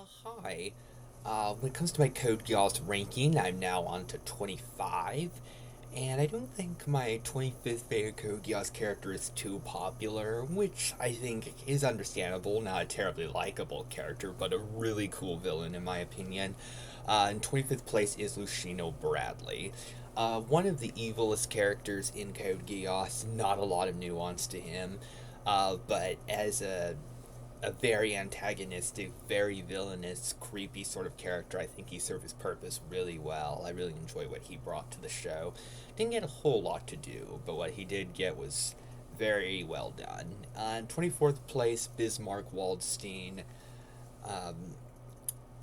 Hi. When it comes to my Code Geass ranking, I'm now on to 25, and I don't think my 25th favorite Code Geass character is too popular, which I think is understandable. Not a terribly likable character, but a really cool villain, in my opinion. In 25th place is Lucino Bradley. One of the evilest characters in Code Geass, not a lot of nuance to him, but as a very antagonistic, very villainous, creepy sort of character. I think he served his purpose really well. I really enjoy what he brought to the show. Didn't get a whole lot to do, but what he did get was very well done. In 24th place, Bismarck Waldstein. Um,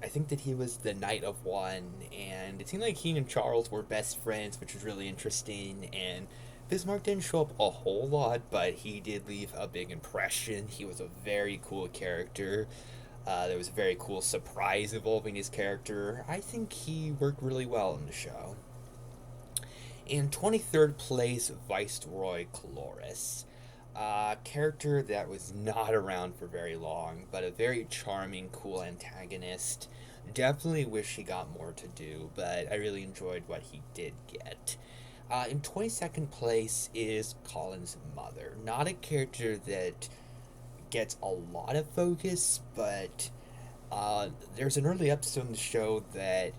I think that he was the Knight of One, and it seemed like he and Charles were best friends, which was really interesting. And Bismarck didn't show up a whole lot, but he did leave a big impression. He was a very cool character. There was a very cool surprise involving his character. I think he worked really well in the show. In 23rd place, Viceroy Cloris. A character that was not around for very long, but a very charming, cool antagonist. Definitely wish he got more to do, but I really enjoyed what he did get. In 22nd place is Colin's mother. Not a character that gets a lot of focus, but there's an early episode in the show that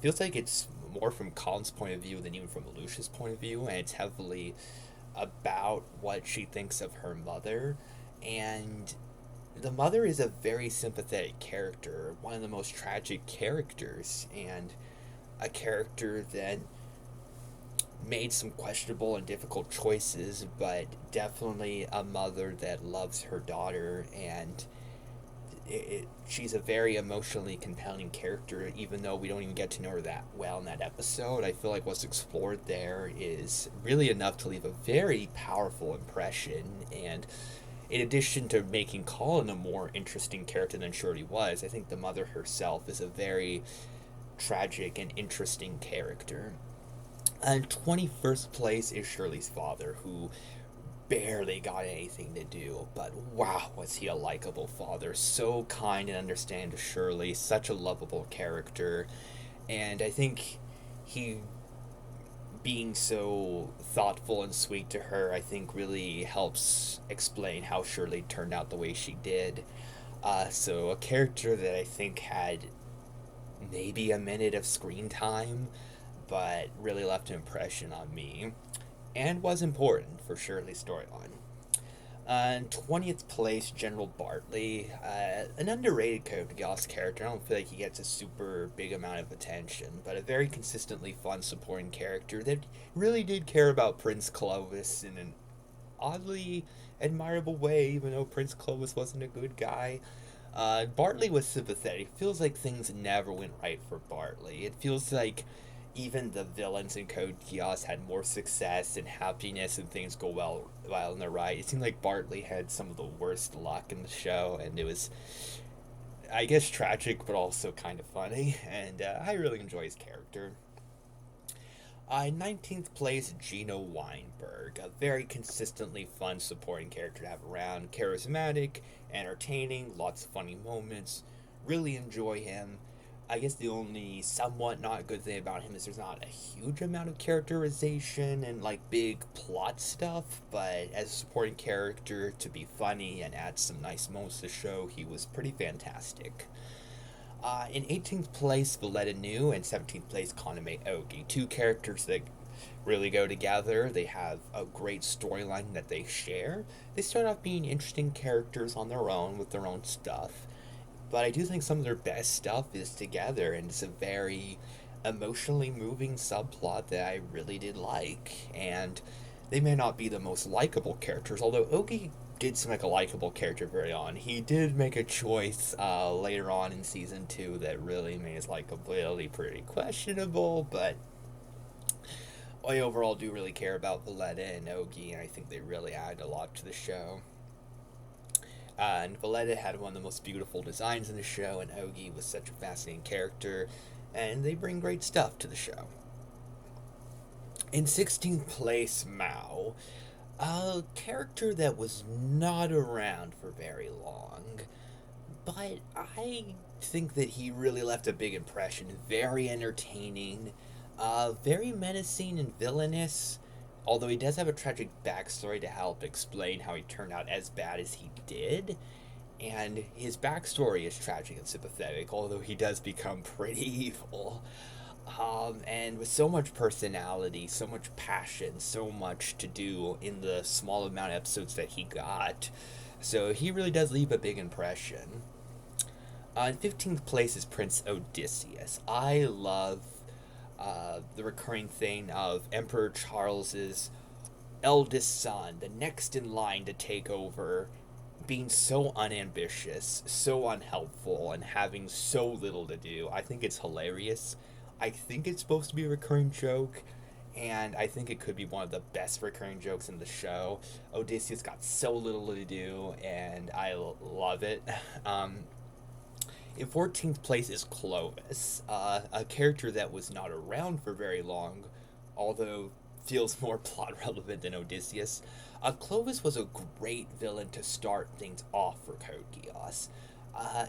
feels like it's more from Colin's point of view than even from Lucia's point of view, and it's heavily about what she thinks of her mother. And the mother is a very sympathetic character, one of the most tragic characters, and a character that made some questionable and difficult choices, but definitely a mother that loves her daughter. And she's a very emotionally compelling character, even though we don't even get to know her that well in that episode. I feel like what's explored there is really enough to leave a very powerful impression. And in addition to making Colin a more interesting character than Shirley was, I think the mother herself is a very tragic and interesting character. And 21st place is Shirley's father, who barely got anything to do, but wow, was he a likable father. So kind and understanding to Shirley, such a lovable character. And I think he being so thoughtful and sweet to her, I think really helps explain how Shirley turned out the way she did. So a character that I think had maybe a minute of screen time, but really left an impression on me and was important for Shirley's storyline. In 20th place, General Bartley, an underrated Code Geass character. I don't feel like he gets a super big amount of attention, but a very consistently fun supporting character that really did care about Prince Clovis in an oddly admirable way, even though Prince Clovis wasn't a good guy. Bartley was sympathetic. It feels like things never went right for Bartley. It feels like even the villains in Code Geass had more success and happiness and things go well in the right. It seemed like Bartley had some of the worst luck in the show, and it was, I guess, tragic but also kind of funny. And I really enjoy his character. In 19th place, Gino Weinberg, a very consistently fun supporting character to have around. Charismatic, entertaining, lots of funny moments. Really enjoy him. I guess the only somewhat not good thing about him is there's not a huge amount of characterization and like big plot stuff, but as a supporting character to be funny and add some nice moments to the show, he was pretty fantastic. In 18th place, Valletta New, and 17th place, Kaname Ogi. Two characters that really go together. They have a great storyline that they share. They start off being interesting characters on their own with their own stuff, but I do think some of their best stuff is together, and it's a very emotionally moving subplot that I really did like. And they may not be the most likable characters, although Ogi did seem like a likable character very on. He did make a choice later on in season 2 that really made his likability pretty questionable, but I overall do really care about Valletta and Ogi, and I think they really add a lot to the show. And Valletta had one of the most beautiful designs in the show, and Ogi was such a fascinating character, and they bring great stuff to the show. In 16th place, Mao, a character that was not around for very long, But I think that he really left a big impression. Very entertaining, very menacing and villainous. Although he does have a tragic backstory to help explain how he turned out as bad as he did. And his backstory is tragic and sympathetic, although he does become pretty evil. And with so much personality, so much passion, so much to do in the small amount of episodes that he got. So he really does leave a big impression. In 15th place is Prince Odysseus. I love the recurring thing of Emperor Charles's eldest son, the next in line to take over, being so unambitious, so unhelpful, and having so little to do. I think it's hilarious. I think it's supposed to be a recurring joke, and I think it could be one of the best recurring jokes in the show. Odysseus got so little to do, and I love it. In 14th place is Clovis, a character that was not around for very long, although feels more plot relevant than Odysseus. Clovis was a great villain to start things off for Code Geass.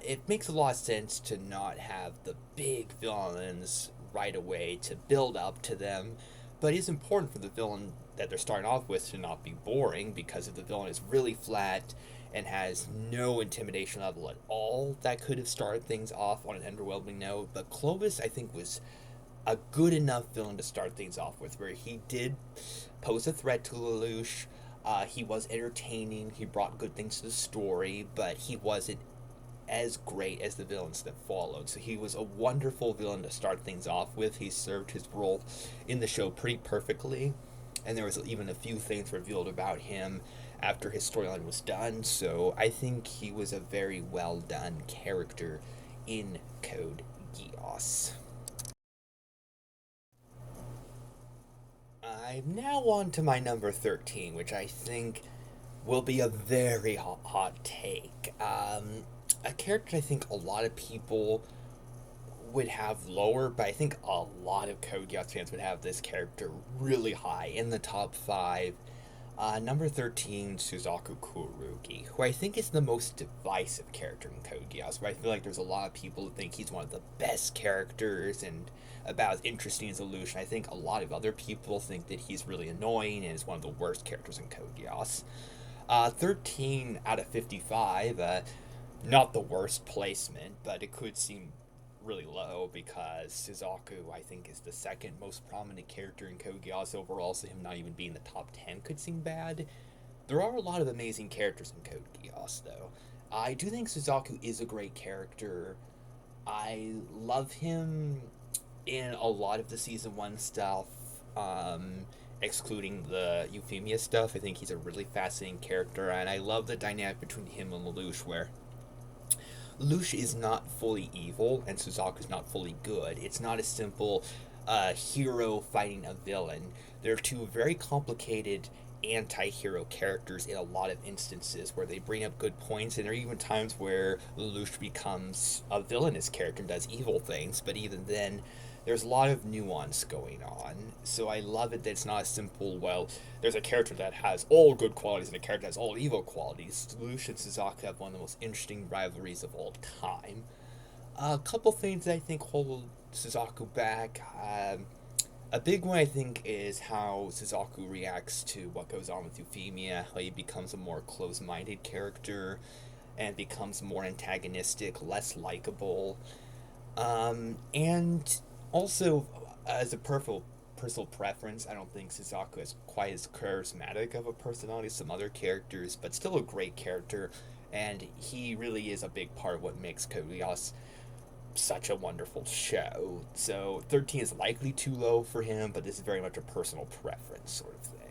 It makes a lot of sense to not have the big villains right away to build up to them, but it's important for the villain that they're starting off with to not be boring, because if the villain is really flat and has no intimidation level at all, that could have started things off on an underwhelming note. But Clovis, I think, was a good enough villain to start things off with, where he did pose a threat to Lelouch. He was entertaining, he brought good things to the story, but he wasn't as great as the villains that followed. So he was a wonderful villain to start things off with. He served his role in the show pretty perfectly, and there was even a few things revealed about him after his storyline was done. So I think he was a very well done character in Code Geass. I'm now on to my number 13, which I think will be a very hot take. A character I think a lot of people would have lower, but I think a lot of Code Geass fans would have this character really high in the top 5. Number 13, Suzaku Kurugi, who I think is the most divisive character in Code Geass, where I feel like there's a lot of people who think he's one of the best characters and about as interesting as Lelouch. I think a lot of other people think that he's really annoying and is one of the worst characters in Code Geass. 13 out of 55, not the worst placement, but it could seem really low because Suzaku, I think, is the second most prominent character in Code Geass overall, so him not even being in the top 10 could seem bad. There are a lot of amazing characters in Code Geass, though. I do think Suzaku is a great character. I love him in a lot of the Season 1 stuff, excluding the Euphemia stuff. I think he's a really fascinating character, and I love the dynamic between him and Lelouch, where Lelouch is not fully evil and Suzaku's not fully good. It's not a simple hero fighting a villain. They're two very complicated anti-hero characters in a lot of instances where they bring up good points, and there are even times where Lelouch becomes a villainous character and does evil things, but even then there's a lot of nuance going on. So I love it that it's not a simple, well, there's a character that has all good qualities and a character that has all evil qualities. Lelouch and Suzaku have one of the most interesting rivalries of all time. A couple things that I think hold Suzaku back. A big one, I think, is how Suzaku reacts to what goes on with Euphemia, how he becomes a more close-minded character and becomes more antagonistic, less likable. And also, as a personal preference, I don't think Suzaku is quite as charismatic of a personality as some other characters, but still a great character, and he really is a big part of what makes Code Geass such a wonderful show. So 13 is likely too low for him, but this is very much a personal preference sort of thing.